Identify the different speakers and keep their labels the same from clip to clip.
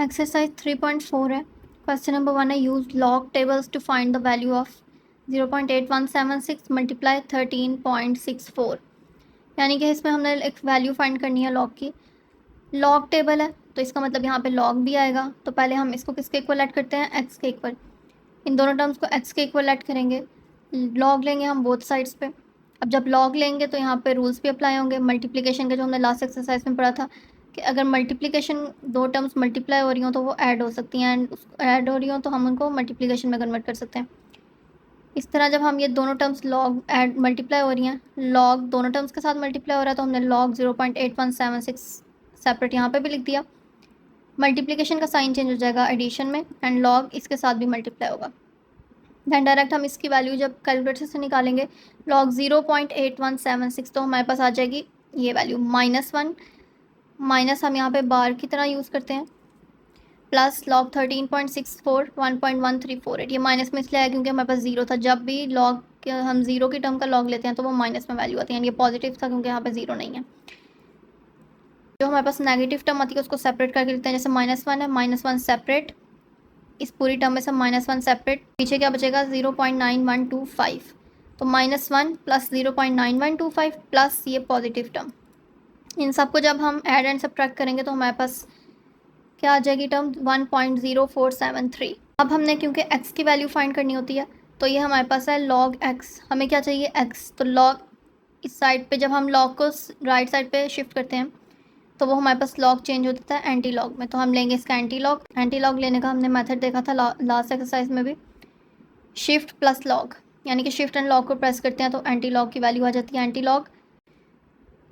Speaker 1: Exercise 3.4 है। Question number 1 है, use log tables two find the value of 0.8176 multiply 13.64। यानी कि इसमें हमने एक वैल्यू फाइंड करनी है लॉग की। लॉग टेबल है तो इसका मतलब यहाँ पे लॉग भी आएगा। तो पहले हम इसको किसके इक्वल ऐड करते हैं, एक्स के इक्वल। इन दोनों टर्म्स को एक्स के इक्वल ऐड करेंगे, लॉग लेंगे हम बोथ साइड्स पे। अब जब लॉग लेंगे तो यहाँ पे रूल्स भी अप्लाई होंगे मल्टीप्लिकेशन के, जो हमने लास्ट एक्सरसाइज में पढ़ा था कि अगर मल्टीप्लिकेशन दो टर्म्स मल्टीप्लाई हो रही हो तो वो ऐड हो सकती हैं, एंड ऐड हो रही हो तो हम उनको मल्टीप्लिकेशन में कन्वर्ट कर सकते हैं। इस तरह जब हम ये दोनों टर्म्स लॉग ऐड मल्टीप्लाई हो रही हैं, लॉग दोनों टर्म्स के साथ मल्टीप्लाई हो रहा है, तो हमने लॉग 0.8176 सेपरेट यहाँ पे भी लिख दिया। मल्टीप्लिकेशन का साइन चेंज हो जाएगा एडिशन में, एंड लॉग इसके साथ भी मल्टीप्लाई होगा। दैन डायरेक्ट हम इसकी वैल्यू जब कैलकुलेटर से निकालेंगे, लॉग 0.8176, तो हमारे पास आ जाएगी ये वैल्यू -1, माइनस हम यहाँ पे बार की तरह यूज़ करते हैं, प्लस लॉग 13.64 1.1348। ये माइनस में इसलिए आया क्योंकि हमारे पास जीरो था। जब भी लॉग हम जीरो की टर्म का लॉग लेते हैं तो वो माइनस में वैल्यू आती है, यानी ये पॉजिटिव था क्योंकि यहाँ पे जीरो नहीं है। जो हमारे पास नेगेटिव टर्म आती है उसको सेपरेट करके लिखते हैं, जैसे -1 है, -1 सेपरेट, इस पूरी टर्म में से -1 सेपरेट, पीछे क्या बचेगा 0.9125। तो -1 प्लस 0.9125 प्लस ये पॉजिटिव टर्म, इन सबको जब हम ऐड एंड सब्ट्रैक्ट करेंगे तो हमारे पास क्या आ जाएगी टर्म 1.0473। अब हमने क्योंकि x की वैल्यू फाइंड करनी होती है तो ये हमारे पास है log x। हमें क्या चाहिए x, तो log इस साइड पे जब हम log को राइट साइड पे शिफ्ट करते हैं तो वो हमारे पास log चेंज हो जाता है एंटी लॉग में। तो हम लेंगे इसका एंटी लॉग। एंटी लॉग लेने का हमने मेथड देखा था लास्ट एक्सरसाइज में भी, शिफ्ट प्लस लॉग, यानी कि शिफ्ट एंड लॉग को प्रेस करते हैं तो एंटी लॉग की वैल्यू आ जाती है एंटी लॉग।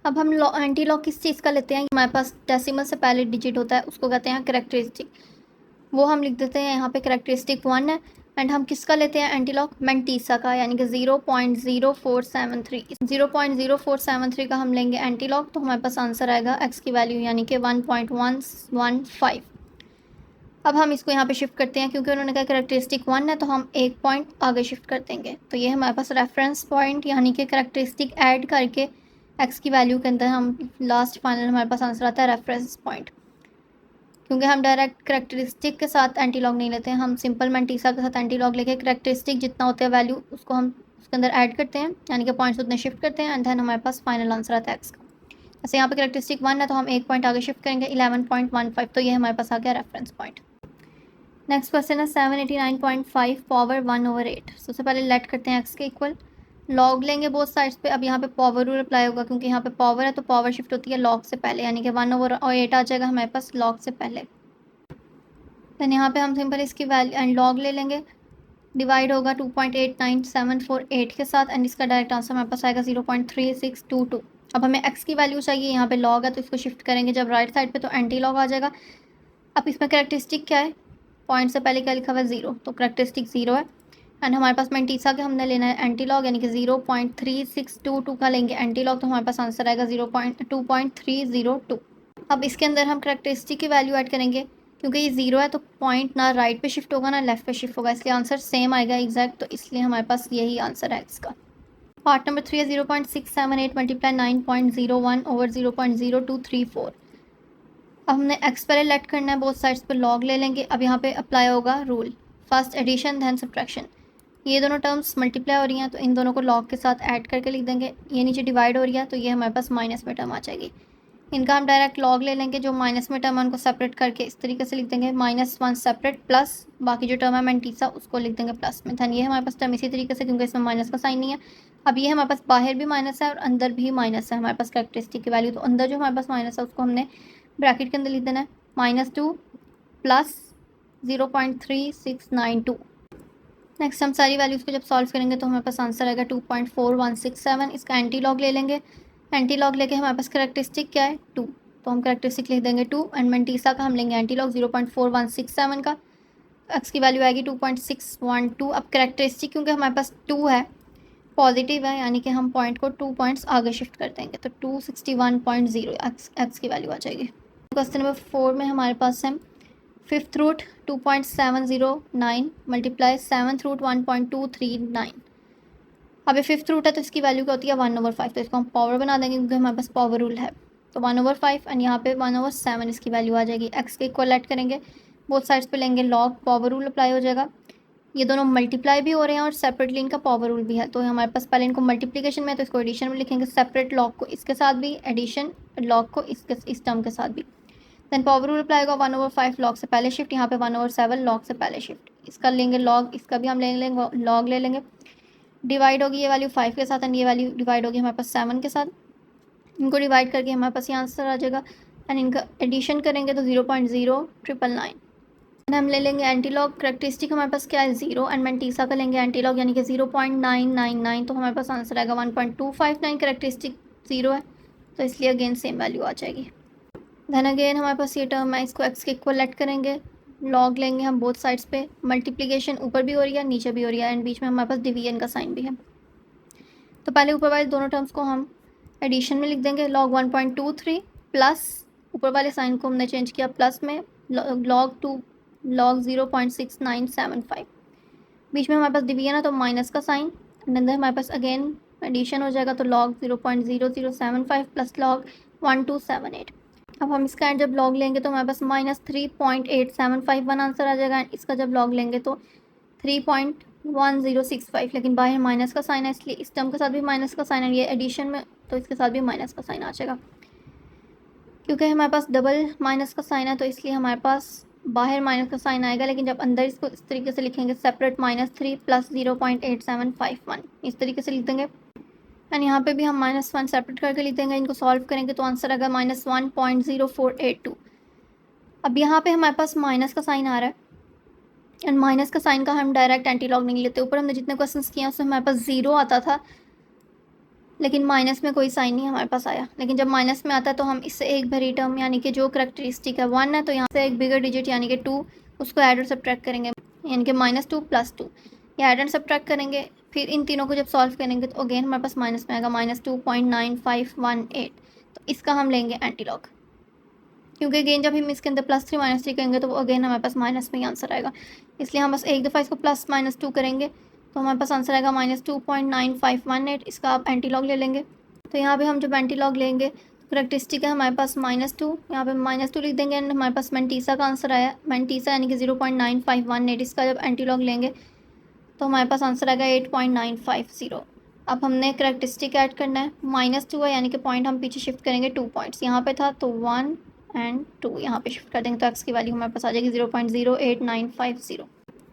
Speaker 1: अब हम एंटी लॉग किस चीज़ का लेते हैं, हमारे पास डेसिमल से पहले डिजिट होता है उसको कहते हैं करेक्टरिस्टिक, वो हम लिख देते हैं यहाँ पे करेक्टरिस्टिक 1 है। एंड हम किसका लेते हैं एंटी लॉग, मैंटीसा का, यानी कि 0.0473। 0.0473 का हम लेंगे एंटी लॉग, तो हमारे पास आंसर आएगा एक्स की वैल्यू यानी कि 1.115। अब हम इसको यहाँ पे शिफ्ट करते हैं क्योंकि उन्होंने कहा करेक्टरिस्टिक 1 है तो हम एक पॉइंट आगे शिफ्ट कर देंगे। तो ये हमारे पास रेफरेंस पॉइंट यानी कि करेक्टरिस्टिक ऐड करके एक्स की वैल्यू के अंदर हम लास्ट फाइनल हमारे पास आंसर आता है रेफरेंस पॉइंट। क्योंकि हम डायरेक्ट करेक्टरिस्टिक के साथ एंटी लॉग नहीं लेते हैं, हम सिंपल मैंटीसा के साथ एंटी लॉग लेके करेक्टरिस्टिक जितना होता है वैल्यू उसको हम उसके अंदर ऐड करते हैं, यानी कि पॉइंट्स उतने शिफ्ट करते हैं, एंड देन हमारे पास फाइनल आंसर आता है एक्स का। जैसे यहाँ पे करेक्टरिस्टिक 1 है तो हम एक पॉइंट आगे शिफ्ट करेंगे 11.15, तो ये हमारे पास आ गया रेफरेंस पॉइंट। नेक्स्ट क्वेश्चन है 789.5 पावर 1/8। सबसे पहले लेट करते हैं एक्स के इक्वल, लॉग लेंगे बोथ साइड्स पे। अब यहाँ पे पावर रूल अप्लाई होगा क्योंकि यहाँ पे पावर है तो पावर शिफ्ट होती है लॉग से पहले, यानी कि 1/8 आ जाएगा हमारे पास लॉग से पहले। देन यहाँ पे हम सिंपल इसकी वैल्यू एंड लॉग ले लेंगे, डिवाइड होगा 2.89748 के साथ, एंड इसका डायरेक्ट आंसर हमारे पास आएगा 0.3622। अब हमें एक्स की वैल्यू चाहिए, यहाँ पे लॉग है तो इसको शिफ्ट करेंगे जब राइट साइड पे तो एंटी लॉग आ जाएगा। अब इसमें करेक्टरिस्टिक क्या है, पॉइंट से पहले क्या लिखा हुआ है 0, तो करेक्टरिस्टिक 0 है। एंड हमारे पास मैंटीसा के हमने लेना है एंटी लॉग, यानी कि 0.3622 का लेंगे एंटी लॉग, तो हमारे पास आंसर आएगा 2.302। अब इसके अंदर हम करेक्टरिस्टिक की वैल्यू ऐड करेंगे, क्योंकि ये 0 है तो पॉइंट ना राइट पे शिफ्ट होगा ना लेफ्ट पे शिफ्ट होगा, इसलिए आंसर सेम आएगा एग्जैक्ट, तो इसलिए हमारे पास यही आंसर है इसका। पार्ट नंबर 3 है 0.678 मल्टीप्लाई 9.01 ओवर 0.0234। अब हमने एक्स पहले लेट करना है, बोथ साइड्स पर लॉग ले लेंगे। अब यहाँ पे अप्लाई होगा rule, first addition then subtraction. ये दोनों टर्म्स मल्टीप्लाई हो रही हैं तो इन दोनों को लॉग के साथ ऐड करके लिख देंगे। ये नीचे डिवाइड हो रही है तो ये हमारे पास माइनस में टर्म आ जाएगी। इनका हम डायरेक्ट लॉग ले लेंगे, जो माइनस में टर्म है उनको सेपरेट करके इस तरीके से लिख देंगे, -1 सेपरेट, प्लस बाकी जो टर्म है मैंटीसा उसको लिख देंगे प्लस में। धन ये हमारे पास टर्म इसी तरीके से, क्योंकि इसमें माइनस का साइन नहीं है। अब ये हमारे पास बाहर भी माइनस है और अंदर भी माइनस है हमारे पास करेक्टरिस्टिक की वैल्यू, तो अंदर जो हमारे पास माइनस है उसको हमने ब्रैकेट के अंदर लिख देना है, -2 प्लस 0.3692। नेक्स्ट हम सारी वैल्यूज़ को जब सॉल्व करेंगे तो हमारे पास आंसर आएगा 2.4167। इसका एंटी लॉग ले लेंगे, एंटी लॉग लेके हमारे पास करेक्टरिस्टिक क्या है 2, तो हम करेक्टरिस्टिक लिख देंगे 2, एंड मैंटीसा का हम लेंगे एंटी लॉग 0.4167 का, एक्स की वैल्यू आएगी 2.612। अब करेक्टरिस्टिक क्योंकि हमारे पास 2 है, पॉजिटिव है, यानी कि हम पॉइंट को 2 पॉइंट्स आगे शिफ्ट कर देंगे, तो 261.0 एक्स की वैल्यू आ जाएगी। क्वेश्चन नंबर 4 में हमारे पास है fifth root 2.709 multiply seventh root 1.239। अब ये फिफ्थ रूट है तो इसकी वैल्यू क्या होती है 1/5, तो इसको हम पावर बना देंगे क्योंकि हमारे पास पावर रूल है। तो 1/5 एंड यहाँ पे 1/7 इसकी वैल्यू आ जाएगी। एक्स के इक्वल ऐड करेंगे, बोथ साइड्स पे लेंगे लॉग, पावर रूल अप्लाई हो जाएगा। ये दोनों मल्टीप्लाई भी हो रहे हैं और सेपरेटली इनका पावर रूल भी है, तो हमारे पास पहले इनको मल्टीप्लिकेशन में है तो इसको एडिशन में लिखेंगे, सेपरेट लॉग को इसके साथ भी, एडिशन लॉग को इस टर्म के साथ भी। देन पावर रूल अप्लाई होगा 1/5 लॉग से पहले शिफ्ट, यहाँ पे 1/7 लॉग से पहले शिफ्ट, इसका लेंगे लॉग, इसका भी हम ले लेंगे लॉग ले लेंगे। डिवाइड होगी ये वैल्यू 5 के साथ एंड ये वैल्यू डिवाइड होगी हमारे पास 7 के साथ। इनको डिवाइड करके हमारे पास ये आंसर आ जाएगा एंड इनका एडिशन करेंगे तो 0.0999। हम ले लेंगे एंटीलॉग, करेक्टरिस्टिक हमारे पास क्या है 0 एंड मैंटीसा का लेंगे एंटीलॉग यानी कि 0.999, तो हमारे पास आंसर आएगा 1.259। करेक्टरिस्टिक 0 है तो इसलिए अगेन सेम वैल्यू आ जाएगी। देन अगेन हमारे पास ये टर्म है, इसको एक्स के इक्वल लेट करेंगे, लॉग लेंगे हम बोथ साइड्स पे, मल्टीप्लिकेशन ऊपर भी हो रही है नीचे भी हो रही है एंड बीच में हमारे पास डिवीजन का साइन भी है। तो पहले ऊपर वाले दोनों टर्म्स को हम एडिशन में लिख देंगे, लॉग 1.23 प्लस ऊपर वाले साइन को हमने चेंज किया प्लस में लॉग 0.6975, बीच में हमारे पास डिवीजन है तो माइनस का साइन एंड अंदर हमारे पास अगेन एडिशन हो जाएगा तो लॉग 0.0075 प्लस लॉग 1278। अब हम इसका जब लॉग लेंगे तो हमारे पास -3.8751 आंसर आ जाएगा एंड इसका जब लॉग लेंगे तो 3.1065, लेकिन बाहर माइनस का साइन है इसलिए इस टर्म के साथ भी माइनस का साइन है, ये एडिशन में तो इसके साथ भी माइनस का साइन आ जाएगा। क्योंकि हमारे पास डबल माइनस का साइन है तो इसलिए हमारे पास बाहर माइनस का साइन आएगा, लेकिन जब अंदर इसको इस तरीके से लिखेंगे सेपरेट -3 प्लस 0.8751 इस तरीके से लिख देंगे एंड यहाँ पे भी हम -1 सेपरेट करके लिख देंगे। इनको सॉल्व करेंगे तो आंसर आएगा -1.0482। अब यहाँ पे हमारे पास माइनस का साइन आ रहा है एंड माइनस का साइन का हम डायरेक्ट एंटीलॉग नहीं लेते। ऊपर हमने जितने क्वेश्चंस किए उसमें हमारे पास 0 आता था लेकिन माइनस में कोई साइन नहीं हमारे पास आया, लेकिन जब माइनस में आता है तो हम इससे एक भरी टर्म यानी कि जो करेक्टरिस्टिक है 1 है तो यहाँ से एक बिगर डिजिट यानी कि 2 उसको ऐड और सब्ट्रैक्ट करेंगे यानी कि -2 + 2 ये ऐड एंड सब्ट्रैक्ट करेंगे। फिर इन तीनों को जब सॉल्व करेंगे तो अगेन हमारे पास माइनस में आएगा -2.9518, तो इसका हम लेंगे एंटीलॉग, क्योंकि अगेन जब हम इसके अंदर +3 -3 करेंगे तो अगेन हमारे पास माइनस में ही आंसर आएगा, इसलिए हम बस एक दफ़ा इसको +-2 करेंगे तो हमारे पास आंसर आएगा -2.9518। इसका आप एंटीलॉग ले लेंगे, तो यहाँ पे हम जब एंटीलॉग लेंगे करेक्टरिस्टिक है हमारे पास -2, यहाँ पे -2 लिख देंगे एंड हमारे पास मैंटीसा का आंसर आया, मैंटीसा यानी कि 0.9518, इसका जब एंटीलॉग लेंगे तो हमारे पास आंसर आएगा 8.950। अब हमने करेक्टरिस्टिक ऐड करना है, -2 है यानी कि पॉइंट हम पीछे शिफ्ट करेंगे 2 पॉइंट्स, यहाँ पे था तो 1 एंड 2 यहाँ पे शिफ्ट कर देंगे तो एक्स की वैल्यू हमारे पास आ जाएगी 0.08950।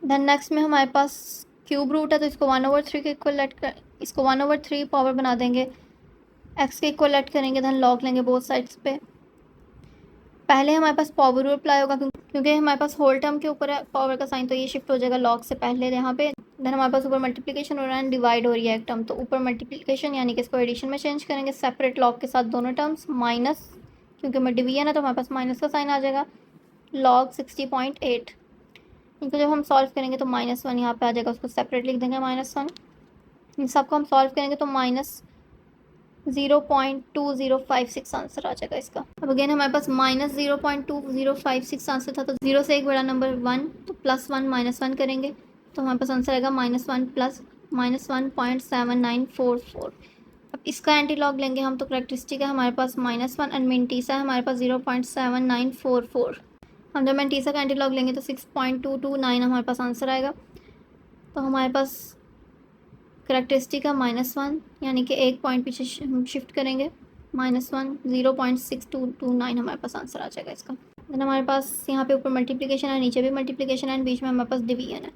Speaker 1: देन नेक्स्ट में हमारे पास क्यूब रूट है तो इसको 1/3 के इक्वल लेट कर, इसको 1/3 पावर बना देंगे, एक्स के इक्वल लेट करेंगे, देन लॉग लेंगे बोथ साइड्स पे। पहले हमारे पास पावर रूल अप्लाई होगा क्योंकि हमारे पास होल टर्म के ऊपर है पावर का साइन, तो ये शिफ्ट हो जाएगा लॉग से पहले यहाँ पे। देन हमारे पास ऊपर मल्टीप्लिकेशन हो रहा है, डिवाइड हो रही है एक टर्म, तो ऊपर मल्टीप्लिकेशन यानी कि इसको एडिशन में चेंज करेंगे, सेपरेट लॉग के साथ दोनों टर्म्स, माइनस क्योंकि मैं डिवीजन है तो हमारे पास माइनस का साइन आ जाएगा, लॉग 60.8। इनको जब हम सॉल्व करेंगे तो -1 यहाँ पे आ जाएगा, उसको सेपरेट लिख देंगे -1। इन सबको हम सॉल्व करेंगे तो -0.2056 आंसर आ जाएगा इसका। अब अगेन हमारे पास -0.2056 आंसर था तो 0 से एक बड़ा नंबर 1 तो +1 -1 करेंगे तो हमारे पास आंसर आएगा -1 प्लस -1.7944। अब इसका एंटीलॉग लेंगे हम तो करेक्टरिस्टिक है हमारे पास -1 एंड मैंटीसा है हमारे पास 0.7944। हम जब मैंटीसा का एंटीलॉग लेंगे तो 6.229 हमारे पास आंसर आएगा। तो हमारे पास करेक्टरिस्टिक है -1 यानी कि एक पॉइंट पीछे शिफ्ट करेंगे, -1 0.6229 हमारे पास आंसर आ जाएगा इसका। देन हमारे पास यहाँ पे ऊपर मल्टीप्लिकेशन है, नीचे भी मल्टीप्लिकेशन है, बीच में हमारे पास डिवीजन है।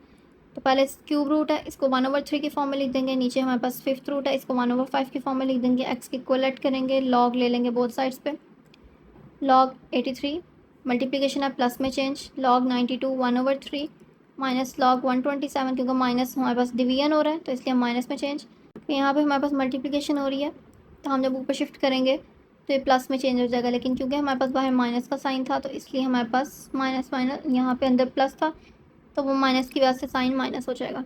Speaker 1: तो पहले क्यूब रूट है इसको 1/3 की फॉर्म में लिख देंगे, नीचे हमारे पास 5th रूट है इसको 1/5 की फॉर्म में लिख देंगे, एक्स की इक्वल ऐड करेंगे, लॉग ले लेंगे बोथ साइड्स पे, लॉग 83 मल्टीप्लिकेशन है प्लस में चेंज, लॉग 92 1/3 माइनस लॉग 127 क्योंकि माइनस हमारे पास डिवीजन हो रहा है तो इसलिए हम माइनस में चेंज। तो यहाँ पे हमारे पास मल्टीप्लिकेशन हो रही है तो हम जब ऊपर शिफ्ट करेंगे तो ये प्लस में चेंज हो जाएगा, लेकिन क्योंकि हमारे पास बाहर माइनस का साइन था तो इसलिए हमारे पास माइनस यहाँ पे अंदर प्लस था तो वो माइनस की वजह से साइन माइनस हो जाएगा।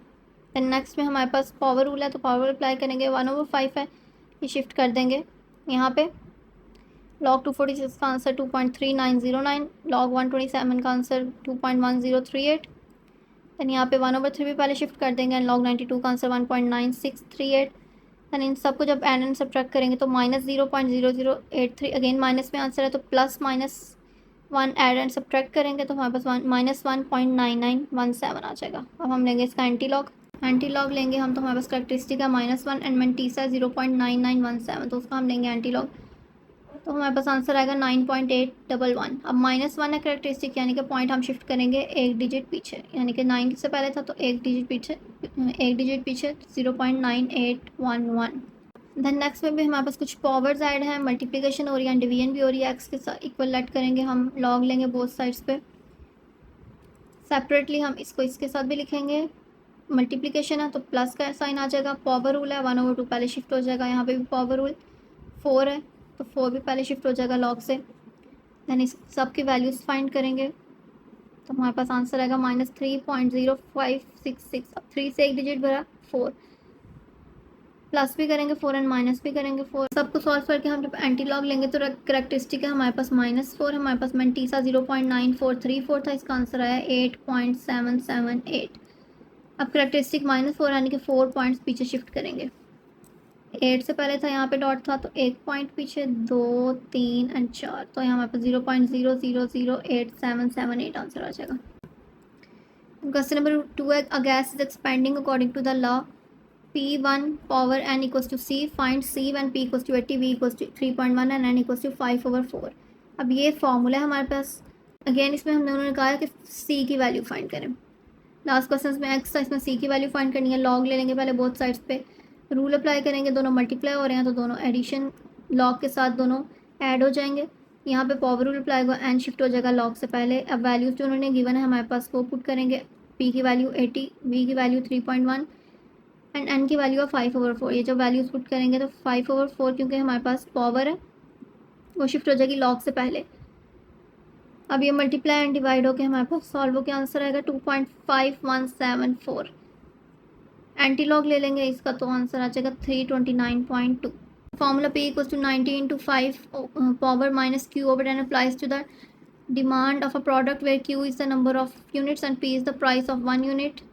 Speaker 1: देन नेक्स्ट में हमारे पास पावर रूल है तो पावर अप्लाई करेंगे, 1/5 है ये शिफ्ट कर देंगे यहाँ पे, लॉग 246 का आंसर 2.3909, लॉग 127 का आंसर 2.1038। देन यहाँ पे 1/3 भी पहले शिफ्ट कर देंगे एंड लॉग 92 का आंसर 1.9638। यानी इन सबको जब एड एंड सब्ट्रैक्ट करेंगे तो -0.0083, अगेन माइनस में आंसर है तो +-1 एड एंड सब्ट्रैक्ट करेंगे तो हमारे पास -1.9917 आ जाएगा। अब हम लेंगे इसका एंटी लॉग लेंगे हम, तो हमारे पास करेक्टरिस्टिक है -1 एंड मेंटीसा 0.9917, तो उसका हम लेंगे एंटी लॉग, तो हमारे पास आंसर आएगा 9.811। अब -1 है करेक्टरिस्टिक, यानी कि पॉइंट हम शिफ्ट करेंगे एक डिजिट पीछे, यानी कि 9 से पहले था तो एक डिजिट पीछे 0.9811। देन नेक्स्ट में भी हमारे पास कुछ पावर्स ऐड हैं, मल्टीप्लिकेशन हो रही है, डिवीजन भी हो रही है, एक्स के साथ इक्वल लेट करेंगे हम, लॉग लेंगे बोथ साइड्स पे। सेपरेटली हम इसको इसके साथ भी लिखेंगे, मल्टीप्लिकेशन है तो प्लस का साइन आ जाएगा, पावर रूल है 1/2 पहले शिफ्ट हो जाएगा, यहाँ पे भी पावर रूल 4 है तो 4 भी पहले शिफ्ट हो जाएगा लॉग से। दैन इस सब की वैल्यूज़ फाइंड करेंगे तो हमारे पास आंसर आएगा -3.0566। अब 3 से एक डिजिट भरा 4, प्लस भी करेंगे 4 एंड माइनस भी करेंगे 4। सबको सॉल्व करके हम जब एंटी लॉग लेंगे तो करेक्टरिस्टिक है हमारे पास -4, हमारे पास मेंटीसा 0.9434 था, इसका आंसर आया 8.778। अब करेक्टरिस्टिक -4 यानी कि 4 पॉइंट्स पीछे शिफ्ट करेंगे, 8 से पहले था यहाँ पे डॉट था तो 1 पॉइंट पीछे, 2, 3 एंड 4, तो यहाँ हमारे पास 0.00087778 आंसर आ जाएगा। क्वेश्चन नंबर 2 है, a gas is expanding according to the law P1 power n equals to C, find C when P equals to 80, V equals to 3.1 and n equals to 5/4। अब ये formula है हमारे पास, again इसमें हम दोनों ने कहा है कि C की वैल्यू फाइंड करें। लास्ट क्वेश्चन में एक्स था, इसमें C की वैल्यू फाइंड करनी है, लॉग ले लेंगे पहले बोथ साइड्स पे, रूल अप्लाई करेंगे, दोनों मल्टीप्लाई हो रहे हैं तो दोनों एडिशन लॉग के साथ दोनों ऐड हो जाएंगे। यहाँ पे पावर रूल अप्लाई होगा, एन शिफ्ट हो जाएगा लॉग से पहले। अब वैल्यूज़ जो उन्होंने गिवन है हमारे पास वो पुट करेंगे, P की वैल्यू 80, V की वैल्यू 3.1 एंड n की वैल्यू है 5/4। ये जब वैल्यूज़ पुट करेंगे तो 5/4 क्योंकि हमारे पास पावर है वो शिफ्ट हो जाएगी लॉग से पहले। अब ये मल्टीप्लाई एंड डिवाइड होकर हमारे पास सॉल्व होकर आंसर आएगा 2.5174। एंटी लॉग ले लेंगे इसका तो आंसर आ जाएगा 329.2। Formula P equals to 90 × 5 power minus Q/10 applies to the demand of a product where Q is the number of units and P is the price of 1 unit.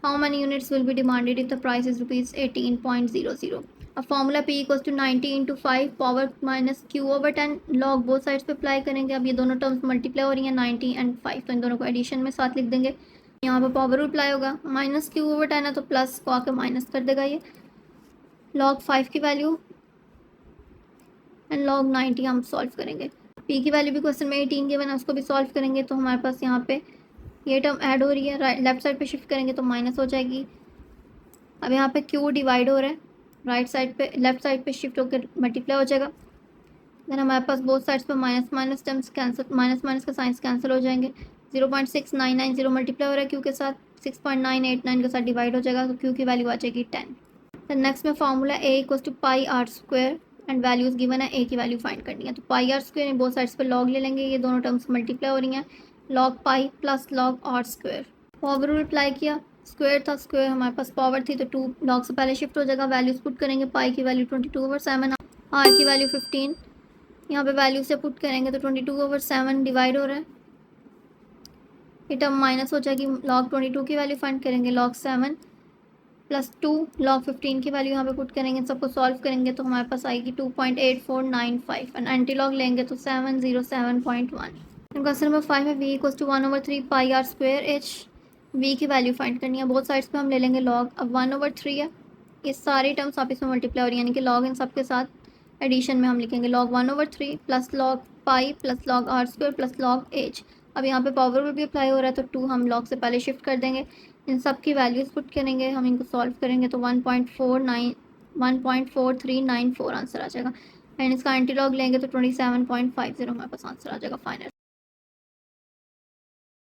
Speaker 1: How many units will be demanded if the price is rupees 18.00? अब formula P equals to 90 × 5 power minus Q/10 log both sides पे apply करेंगे। अब ये दोनों terms multiply हो रही हैं 90 and 5, तो इन दोनों को एडिशन में साथ लिख देंगे। यहाँ पे पावर रूल अप्लाई होगा, -Q/10 है तो प्लस को आके माइनस कर देगा ये, लॉग 5 की वैल्यू एंड लॉग 90 हम सॉल्व करेंगे। P की वैल्यू भी क्वेश्चन में 18 गिवन है, उसको भी सॉल्व करेंगे तो हमारे पास यहाँ पे ये टर्म ऐड हो रही है, राइट लेफ्ट साइड पे शिफ्ट करेंगे तो माइनस हो जाएगी। अब यहाँ पे Q डिवाइड हो रहा है, राइट साइड पे लेफ्ट साइड पे शिफ्ट होकर मल्टीप्लाई हो जाएगा। देन हमारे पास बोथ साइड्स पे माइनस टर्म्स कैंसिल, माइनस का साइंस कैंसिल हो जाएंगे। 0.6990 मल्टीप्लाई हो रहा है Q के साथ, 6.989 के साथ डिवाइड हो जाएगा तो Q की वैल्यू आ जाएगी 10। देन नेक्स्ट में formula A equals to πr² and values given है, A की वैल्यू फाइंड करनी है तो πr² बोथ साइड्स पे लॉग ले लेंगे, ये दोनों टर्म्स मल्टीप्लाई हो रही हैं, log pi plus log r²। Power rule apply किया, स्क्वायर था, स्क्वायर हमारे पास पावर थी तो 2 लॉग से पहले शिफ्ट हो जाएगा। वैल्यूज पुट करेंगे, पाई की वैल्यू 22/7, आर की वैल्यू 15, यहाँ पे वैल्यू से पुट करेंगे तो 22/7 डिवाइड हो रहा है, ये टर्म माइनस हो जाएगी। log 22 की वैल्यू फाइंड करेंगे, log 7 प्लस 2 log 15 की वैल्यू यहाँ पे पुट करेंगे, सबको सॉल्व करेंगे तो हमारे पास आएगी 2.8495 एंड एंटी लॉग लेंगे तो 707.1। क्वेश्चन नंबर 5 है, V equals to 1/3 πr²h, V की वैल्यू फाइंड करनी है, बोथ साइड्स पे हम ले लेंगे लॉग। अब 1/3 है, ये सारी टर्म्स आप इसमें मल्टीप्लाई हो रही है, यानी कि लॉग इन सब के साथ एडिशन में हम लिखेंगे log 1/3 plus log pi plus log r² plus log h। अब यहाँ पे पावर भी अप्लाई हो रहा है तो 2 हम लॉग से पहले शिफ्ट कर देंगे, इन सब की वैल्यूज़ पुट करेंगे, हम इनको सॉल्व करेंगे तो 1.4394 आंसर आ जाएगा एंड इसका एंटी लॉग लेंगे तो 27.50 हमारे पास आंसर आ जाएगा फाइनल।